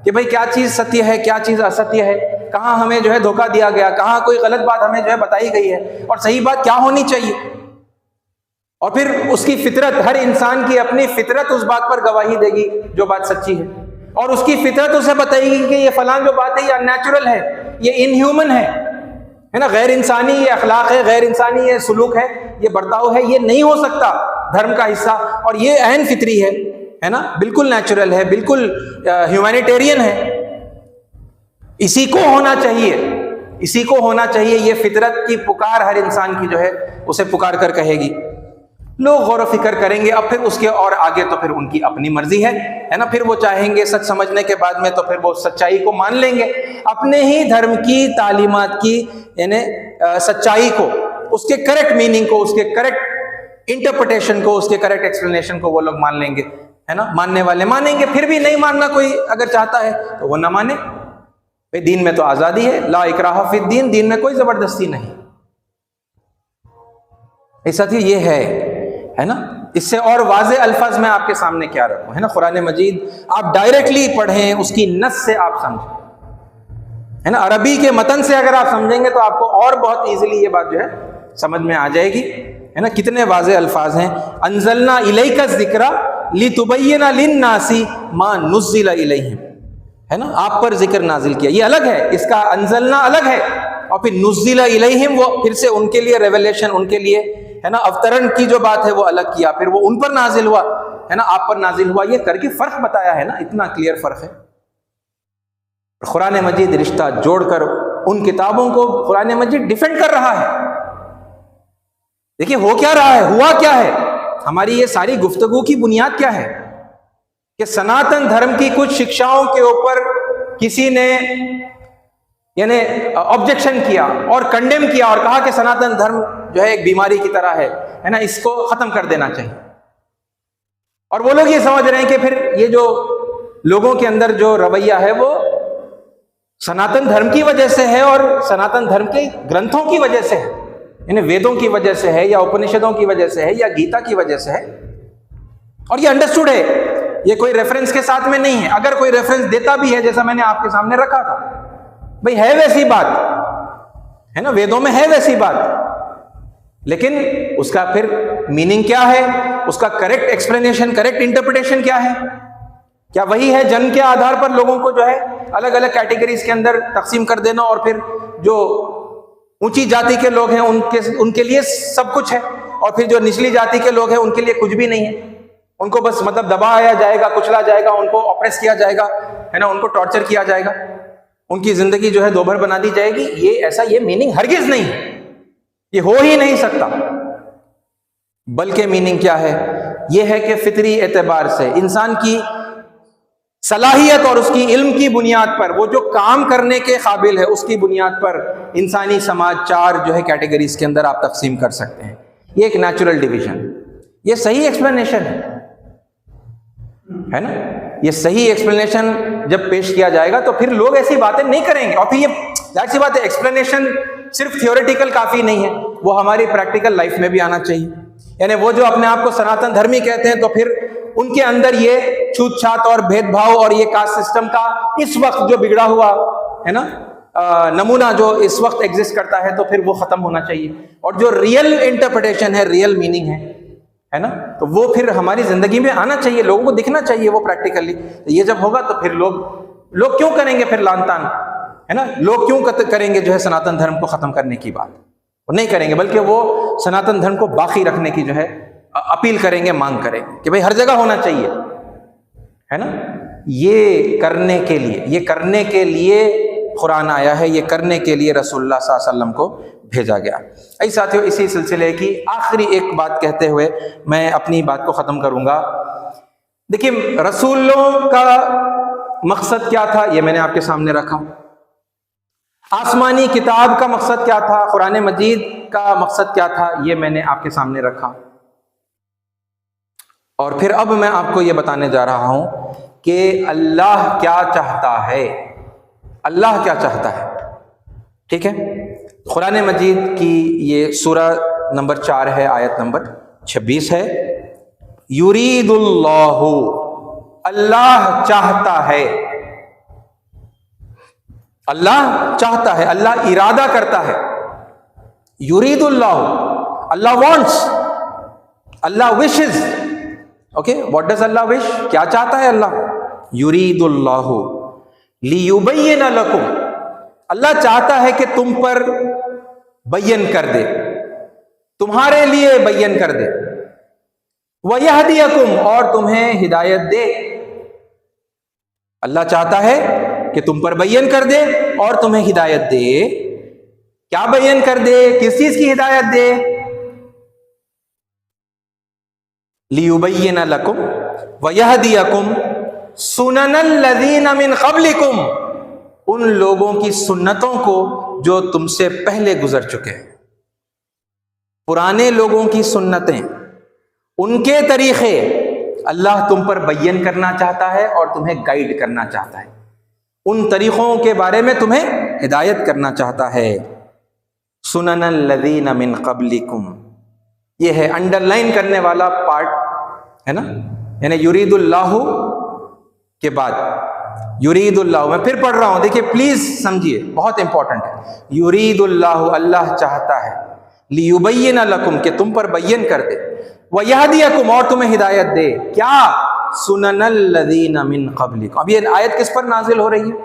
کہ بھئی کیا چیز ستیہ ہے، کیا چیز استیہ ہے، کہاں ہمیں جو ہے دھوکہ دیا گیا، کہاں کوئی غلط بات ہمیں جو ہے بتائی گئی ہے، اور صحیح بات کیا ہونی چاہیے. اور پھر اس کی فطرت، ہر انسان کی اپنی فطرت اس بات پر گواہی دے گی جو بات سچی ہے، اور اس کی فطرت اسے بتائے گی کہ یہ فلاں جو بات ہے یہ ان نیچرل ہے، یہ ان ہیومن ہے نا، غیر انسانی یہ اخلاق ہے، غیر انسانی یہ سلوک ہے، یہ برتاؤ ہے، یہ نہیں ہو سکتا دھرم کا حصہ، اور یہ عین فطری ہے نا، بالکل نیچرل ہے، بالکل ہیومینیٹیرین ہے. اسی کو ہونا چاہیے، اسی کو ہونا چاہیے. یہ فطرت کی پکار ہر انسان کی جو ہے اسے پکار کر کہے گی. لوگ غور و فکر کریں گے. اب پھر اس کے اور آگے تو پھر ان کی اپنی مرضی ہے نا. پھر وہ چاہیں گے سچ سمجھنے کے بعد میں تو پھر وہ سچائی کو مان لیں گے، اپنے ہی دھرم کی تعلیمات کی یعنی سچائی کو، اس کے کریکٹ میننگ کو، اس کے کریکٹ انٹرپریٹیشن کو، اس کے کریکٹ ایکسپلینیشن کو وہ لوگ مان لیں گے، ہے نا. ماننے والے مانیں گے. پھر بھی نہیں ماننا کوئی اگر چاہتا ہے تو وہ نہ مانے. بھئی دین میں تو آزادی ہے، لا اکراہ فی الدین، دین میں کوئی زبردستی نہیں. ایسا تھی یہ ہے نا. اس سے اور واضح الفاظ میں آپ کے سامنے کیا رکھوں، ہے نا. قرآن مجید آپ ڈائریکٹلی پڑھیں، اس کی نص سے آپ سمجھیں، ہے نا. عربی کے متن سے اگر آپ سمجھیں گے تو آپ کو اور بہت ایزیلی یہ بات جو ہے سمجھ میں آ جائے گی، ہے نا. کتنے واضح الفاظ ہیں. انزلنا الیک الذکر لتبین للناس ما نزل الیہم، ہے نا. آپ پر ذکر نازل کیا، یہ الگ ہے. اس کا انزلنا الگ ہے، اور پھر نزل الیہم وہ پھر سے ان کے لیے ریویلیشن، ان کے لیے ہے نا اوترن کی جو بات ہے وہ الگ کیا، پھر وہ ان پر نازل ہوا، ہے نا، آپ پر نازل ہوا. یہ کر کے فرق بتایا ہے نا. اتنا کلیئر فرق ہے. قرآن مجید رشتہ جوڑ کر ان کتابوں کو قرآن مجید ڈیفینڈ کر رہا ہے. دیکھیے ہو کیا رہا ہے، ہوا کیا ہے. ہماری یہ ساری گفتگو کی بنیاد کیا ہے کہ سناتن دھرم کی کچھ شکشاؤں کے اوپر کسی نے یعنی آبجیکشن کیا اور کنڈیم کیا اور کہا کہ سناتن دھرم جو ہے ایک بیماری کی طرح ہے نا، اس کو ختم کر دینا چاہیے. اور وہ لوگ یہ سمجھ رہے ہیں کہ پھر یہ جو لوگوں کے اندر جو رویہ ہے وہ سناتن دھرم کی وجہ سے ہے، اور سناتن دھرم کے گرنتھوں کی وجہ سے ہے، یعنی ویدوں کی وجہ سے ہے، یا اپنشدوں کی وجہ سے ہے، یا گیتا کی وجہ سے ہے. اور یہ انڈرسٹوڈ ہے، یہ کوئی ریفرنس کے ساتھ میں نہیں ہے. اگر کوئی ریفرنس دیتا بھی ہے، جیسا میں نے آپ کے سامنے رکھا تھا، بھئی ہے ویسی بات، ہے نا، ویدوں میں ہے ویسی بات، لیکن اس کا پھر میننگ کیا ہے، اس کا کریکٹ ایکسپلینیشن، کریکٹ انٹرپریٹیشن کیا ہے؟ کیا وہی ہے جنگ کے آدھار پر لوگوں کو جو ہے الگ الگ کیٹیگریز کے اندر تقسیم کر دینا، اور پھر جو اونچی جاتی کے لوگ ہیں ان کے لیے سب کچھ ہے، اور پھر جو نچلی جاتی کے لوگ ہیں ان کے لیے کچھ بھی نہیں ہے، ان کو بس مطلب دبایا جائے گا، کچلا جائے گا، ان کو اپریس کیا جائے گا، ہے نا، ان کو ٹارچر کیا جائے گا، ان کی زندگی جو ہے دوبھر بنا دی جائے گی. یہ ایسا یہ میننگ ہرگز نہیں ہے، یہ ہو ہی نہیں سکتا. بلکہ میننگ کیا ہے؟ یہ ہے کہ فطری اعتبار سے انسان کی صلاحیت اور اس کی علم کی بنیاد پر، وہ جو کام کرنے کے قابل ہے اس کی بنیاد پر انسانی سماج چار جو ہے کیٹیگریز کے اندر آپ تقسیم کر سکتے ہیں. یہ ایک نیچرل ڈویژن، یہ صحیح ایکسپلینیشن ہے نا. یہ صحیح ایکسپلینیشن جب پیش کیا جائے گا تو پھر لوگ ایسی باتیں نہیں کریں گے. اور پھر یہ ظاہر سی بات ہے، ایکسپلینیشن صرف تھیوریٹیکل کافی نہیں ہے، وہ ہماری پریکٹیکل لائف میں بھی آنا چاہیے. یعنی وہ جو اپنے آپ کو سناتن دھرمی کہتے ہیں تو پھر ان کے اندر یہ چھوت چھات اور بھید بھاؤ اور یہ کاسٹ سسٹم کا اس وقت جو بگڑا ہوا ہے نا نمونہ جو اس وقت ایگزسٹ کرتا ہے تو پھر وہ ختم ہونا چاہیے. اور جو ریئل انٹرپریٹیشن ہے، ریئل میننگ ہے نا، تو وہ پھر ہماری زندگی میں آنا چاہیے، لوگوں کو دکھنا چاہیے وہ پریکٹیکلی. یہ جب ہوگا تو پھر لوگ کیوں کریں گے پھر لان تان، ہے نا، لوگ کیوں کریں گے جو ہے سناتن دھرم کو ختم کرنے کی بات. وہ نہیں کریں گے، بلکہ وہ سناتن دھرم کو باقی رکھنے کی جو ہے اپیل کریں گے، مانگ کریں گے کہ بھئی ہر جگہ ہونا چاہیے، ہے نا۔ یہ کرنے کے لیے قرآن آیا ہے، یہ کرنے کے لیے رسول اللہ صلی اللہ علیہ وسلم کو بھیجا گیا۔ ای ساتھیو، اسی سلسلے کی آخری ایک بات کہتے ہوئے میں اپنی بات کو ختم کروں گا۔ دیکھیے، رسولوں کا مقصد کیا تھا یہ میں نے آپ کے سامنے رکھا، آسمانی کتاب کا مقصد کیا تھا، قرآن مجید کا مقصد کیا تھا، یہ میں نے آپ کے سامنے رکھا۔ اور پھر اب میں آپ کو یہ بتانے جا رہا ہوں کہ اللہ کیا چاہتا ہے، اللہ کیا چاہتا ہے، ٹھیک ہے۔ قرآن مجید کی یہ سورہ نمبر 4 ہے، آیت نمبر 26 ہے۔ یرید اللہ، اللہ چاہتا ہے، اللہ چاہتا ہے، اللہ ارادہ کرتا ہے۔ یرید اللہ، Allah wants, Allah wishes, okay, what does Allah wish, کیا چاہتا ہے اللہ؟ یرید اللہ لیبین لکم، اللہ چاہتا ہے کہ تم پر بیان کر دے، تمہارے لیے بیان کر دے، وَيَهْدِيَكُمْ، اور تمہیں ہدایت دے۔ اللہ چاہتا ہے کہ تم پر بیان کر دے اور تمہیں ہدایت دے۔ کیا بیان کر دے، کس چیز کی ہدایت دے؟ لِيُبَيِّنَ لَكُمْ وَيَهْدِيَكُمْ سُنَنَ الَّذِينَ مِنْ قَبْلِكُمْ، ان لوگوں کی سنتوں کو جو تم سے پہلے گزر چکے ہیں، پرانے لوگوں کی سنتیں، ان کے طریقے اللہ تم پر بیان کرنا چاہتا ہے اور تمہیں گائیڈ کرنا چاہتا ہے، ان طریقوں کے بارے میں تمہیں ہدایت کرنا چاہتا ہے۔ سنن الذین من قبلکم، یہ ہے انڈر لائن کرنے والا پارٹ، ہے نا، یعنی یرید اللہ کے بعد یرید اللہ، میں پھر پڑھ رہا ہوں، دیکھیے پلیز سمجھیے، بہت امپورٹنٹ ہے۔ یرید اللہ، اللہ چاہتا ہے، لیبین لکم، کہ تم پر بیان کر دے، وَيَهْدِيَكُمْ، اور تمہیں ہدایت دے، کیا؟ سنن الذین من قبلکم۔ اب یہ آیت کس پر نازل ہو رہی ہے؟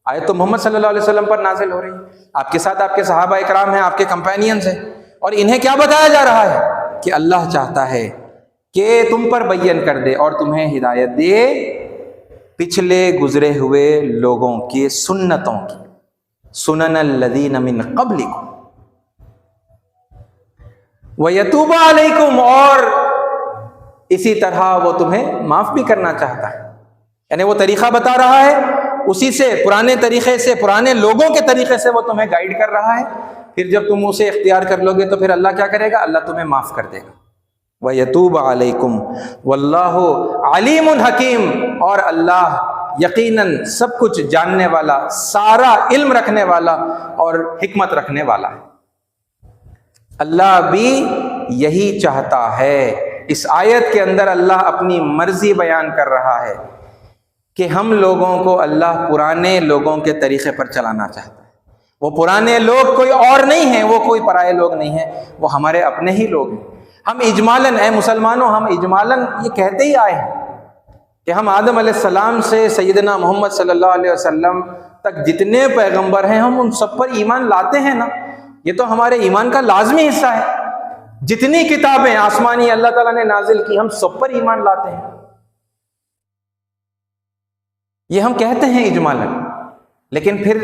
آیت تو محمد صلی اللہ علیہ وسلم پر نازل ہو رہی ہے، آپ کے ساتھ آپ کے صحابہ اکرام ہیں، آپ کے کمپینینز ہیں، اور انہیں کیا بتایا جا رہا ہے کہ اللہ چاہتا ہے کہ تم پر بیان کر دے اور تمہیں ہدایت دے پچھلے گزرے ہوئے لوگوں کی سنتوں کی، سنن الذین من قبلکم، وَيَتُوبَ عَلَيْكُمْ، اور اسی طرح وہ تمہیں معاف بھی کرنا چاہتا ہے۔ یعنی وہ طریقہ بتا رہا ہے، اسی سے، پرانے طریقے سے، پرانے لوگوں کے طریقے سے وہ تمہیں گائیڈ کر رہا ہے۔ پھر جب تم اسے اختیار کر لو گے تو پھر اللہ کیا کرے گا؟ اللہ تمہیں معاف کر دے گا۔ وَيَتُوبَ عَلَيْكُمْ وَاللَّهُ عَلِيمٌ حَكِيمٌ، اور اللہ یقیناً سب کچھ جاننے والا، سارا علم رکھنے والا اور حکمت رکھنے والا ہے۔ اللہ بھی یہی چاہتا ہے۔ اس آیت کے اندر اللہ اپنی مرضی بیان کر رہا ہے کہ ہم لوگوں کو اللہ پرانے لوگوں کے طریقے پر چلانا چاہتا ہے۔ وہ پرانے لوگ کوئی اور نہیں ہیں، وہ کوئی پرائے لوگ نہیں ہیں، وہ ہمارے اپنے ہی لوگ ہیں۔ ہم اجمالاً، اے مسلمانوں، ہم اجمالاً یہ کہتے ہی آئے ہیں کہ ہم آدم علیہ السلام سے سیدنا محمد صلی اللہ علیہ وسلم تک جتنے پیغمبر ہیں، ہم ان سب پر ایمان لاتے ہیں نا، یہ تو ہمارے ایمان کا لازمی حصہ ہے۔ جتنی کتابیں آسمانی اللہ تعالیٰ نے نازل کی، ہم سب پر ایمان لاتے ہیں، یہ ہم کہتے ہیں اجمالاً۔ لیکن پھر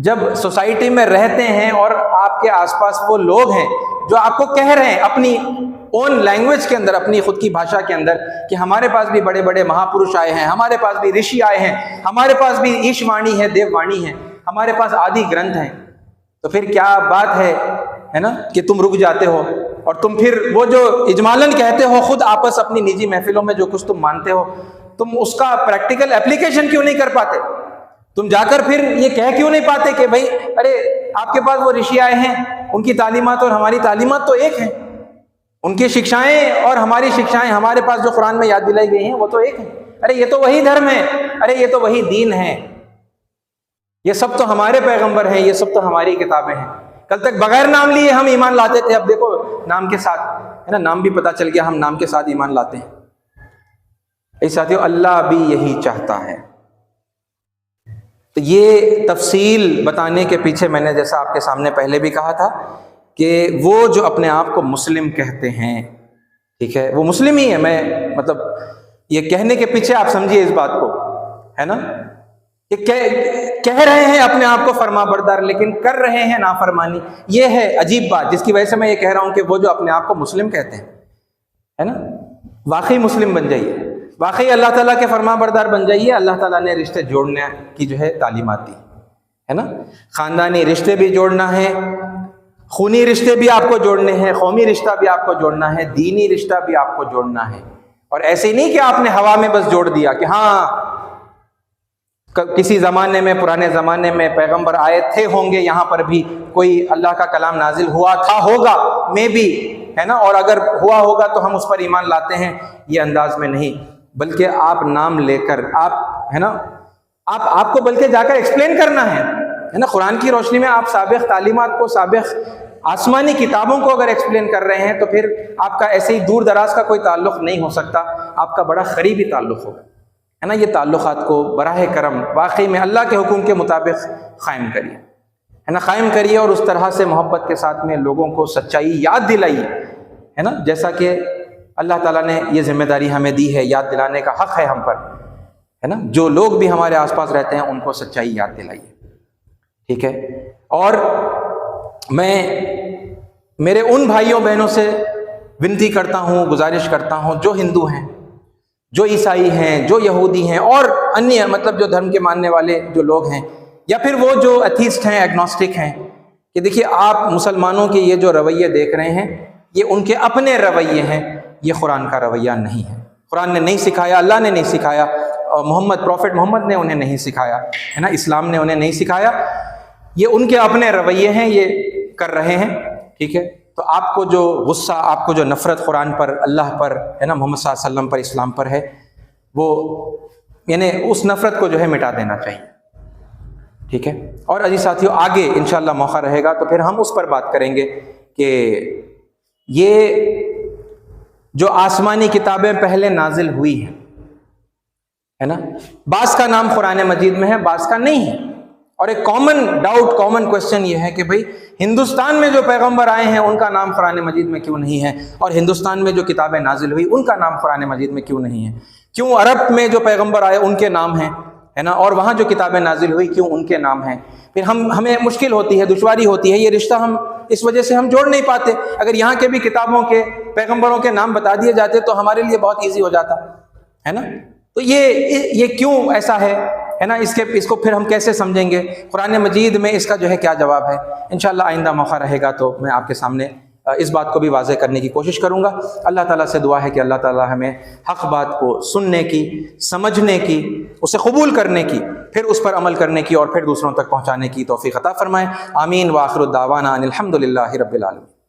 جب سوسائٹی میں رہتے ہیں اور آپ کے آس پاس وہ لوگ ہیں جو آپ کو کہہ رہے ہیں اپنی اون لینگویج کے اندر، اپنی خود کی بھاشا کے اندر، کہ ہمارے پاس بھی بڑے بڑے مہاپروش آئے ہیں، ہمارے پاس بھی رشی آئے ہیں، ہمارے پاس بھی ایش وانی ہے، دیو وانی ہے، ہمارے پاس آدی گرنتھ ہیں، تو پھر کیا بات ہے نا کہ تم رک جاتے ہو اور تم پھر وہ جو اجمالاً کہتے ہو، خود آپس اپنی نجی محفلوں میں جو کچھ تم مانتے ہو، تم اس کا پریکٹیکل اپلیکیشن کیوں نہیں کر پاتے؟ تم جا کر پھر یہ کہہ کیوں نہیں پاتے کہ بھائی ارے آپ کے پاس وہ رشی آئے ہیں، ان کی تعلیمات اور ہماری تعلیمات تو ایک ہیں، ان کی شکشائیں اور ہماری شکشائیں، ہمارے پاس جو قرآن میں یاد دلائی گئی ہیں وہ تو ایک ہیں، ارے یہ تو وہی دھرم ہے، ارے یہ تو وہی دین ہے، یہ سب تو ہمارے پیغمبر ہیں، یہ سب تو ہماری کتابیں ہیں۔ کل تک بغیر نام لیے ہم ایمان لاتے تھے، اب دیکھو نام کے ساتھ، ہے نا، نام بھی پتہ چل گیا، ہم نام کے ساتھ ایمان لاتے ہیں۔ اے ساتھیو، اللہ بھی یہی چاہتا ہے۔ تو یہ تفصیل بتانے کے پیچھے میں نے جیسا آپ کے سامنے پہلے بھی کہا تھا کہ وہ جو اپنے آپ کو مسلم کہتے ہیں، ٹھیک ہے، وہ مسلم ہی ہے، میں مطلب یہ کہنے کے پیچھے آپ سمجھیے اس بات کو، ہے نا، کہ کہہ رہے ہیں اپنے آپ کو فرما بردار لیکن کر رہے ہیں نافرمانی. یہ ہے عجیب بات جس کی وجہ سے میں یہ کہہ رہا ہوں کہ وہ جو اپنے آپ کو مسلم کہتے ہیں، ہے نا، واقعی مسلم بن جائیے، واقعی اللہ تعالیٰ کے فرما بردار بن جائیے. اللہ تعالیٰ نے رشتے جوڑنے کی جو ہے تعلیمات دی ہے نا، خاندانی رشتے بھی جوڑنا ہے، خونی رشتے بھی آپ کو جوڑنے ہیں، قومی رشتہ بھی آپ کو جوڑنا ہے، دینی رشتہ بھی آپ کو جوڑنا ہے. اور ایسے ہی نہیں کہ آپ نے ہوا میں بس جوڑ دیا کہ ہاں کسی زمانے میں، پرانے زمانے میں پیغمبر آئے تھے، ہوں گے یہاں پر بھی کوئی اللہ کا کلام نازل ہوا تھا، ہوگا میں بھی، ہے نا، اور اگر ہوا ہوگا تو ہم اس پر ایمان لاتے ہیں. یہ انداز میں نہیں، بلکہ آپ نام لے کر آپ، ہے نا، آپ کو بلکہ جا کر ایکسپلین کرنا ہے نا. قرآن کی روشنی میں آپ سابق تعلیمات کو، سابق آسمانی کتابوں کو اگر ایکسپلین کر رہے ہیں تو پھر آپ کا ایسے ہی دور دراز کا کوئی تعلق نہیں ہو سکتا، آپ کا بڑا قریبی تعلق ہوگا، ہے نا. یہ تعلقات کو براہ کرم واقعی میں اللہ کے حکم کے مطابق قائم کریے، ہے نا، قائم کریے، اور اس طرح سے محبت کے ساتھ میں لوگوں کو سچائی یاد دلائیے، ہے نا، جیسا کہ اللہ تعالیٰ نے یہ ذمہ داری ہمیں دی ہے، یاد دلانے کا حق ہے ہم پر، ہے نا. جو لوگ بھی ہمارے آس پاس رہتے ہیں ان کو سچائی یاد دلائیے، ٹھیک ہے. اور میں میرے ان بھائیوں بہنوں سے ونتی کرتا ہوں، گزارش کرتا ہوں جو ہندو ہیں، جو عیسائی ہیں، جو یہودی ہیں، اور انیہ مطلب جو دھرم کے ماننے والے جو لوگ ہیں، یا پھر وہ جو ایتھیسٹ ہیں، ایگنوسٹک ہیں، کہ دیکھیے آپ مسلمانوں کے یہ جو رویے دیکھ رہے ہیں یہ ان کے اپنے رویے ہیں، یہ قرآن کا رویہ نہیں ہے. قرآن نے نہیں سکھایا، اللہ نے نہیں سکھایا، اور پروفٹ محمد نے انہیں نہیں سکھایا، ہے نا، اسلام نے انہیں نہیں سکھایا. یہ ان کے اپنے رویے ہیں، یہ کر رہے ہیں، ٹھیک ہے. تو آپ کو جو غصہ، آپ کو جو نفرت قرآن پر، اللہ پر، ہے نا، محمد صلی اللہ علیہ وسلم پر، اسلام پر ہے، وہ یعنی اس نفرت کو جو ہے مٹا دینا چاہیے، ٹھیک ہے. اور عزیز ساتھیو، آگے انشاءاللہ موقع رہے گا تو پھر ہم اس پر بات کریں گے کہ یہ جو آسمانی کتابیں پہلے نازل ہوئی ہیں، ہے نا، بعض کا نام قرآن مجید میں ہے، بعض کا نہیں ہے. اور ایک کامن ڈاؤٹ، کامن کوشچن یہ ہے کہ بھئی ہندوستان میں جو پیغمبر آئے ہیں ان کا نام قرآن مجید میں کیوں نہیں ہے، اور ہندوستان میں جو کتابیں نازل ہوئی ان کا نام قرآن مجید میں کیوں نہیں ہے؟ کیوں عرب میں جو پیغمبر آئے ان کے نام ہیں، ہے نا، اور وہاں جو کتابیں نازل ہوئی کیوں ان کے نام ہیں؟ پھر ہمیں مشکل ہوتی ہے، دشواری ہوتی ہے، یہ رشتہ ہم اس وجہ سے ہم جوڑ نہیں پاتے. اگر یہاں کے بھی کتابوں کے پیغمبروں کے نام بتا دیے جاتے تو ہمارے لیے بہت ایزی ہو جاتا، ہے نا. تو یہ کیوں ایسا ہے نا، اس کو پھر ہم کیسے سمجھیں گے؟ قرآن مجید میں اس کا جو ہے کیا جواب ہے؟ انشاءاللہ آئندہ موقع رہے گا تو میں آپ کے سامنے اس بات کو بھی واضح کرنے کی کوشش کروں گا. اللہ تعالیٰ سے دعا ہے کہ اللہ تعالیٰ ہمیں حق بات کو سننے کی، سمجھنے کی، اسے قبول کرنے کی، پھر اس پر عمل کرنے کی، اور پھر دوسروں تک پہنچانے کی توفیق عطا فرمائے. آمین. وآخر الدعوانا ان الحمد للہ رب العالمین.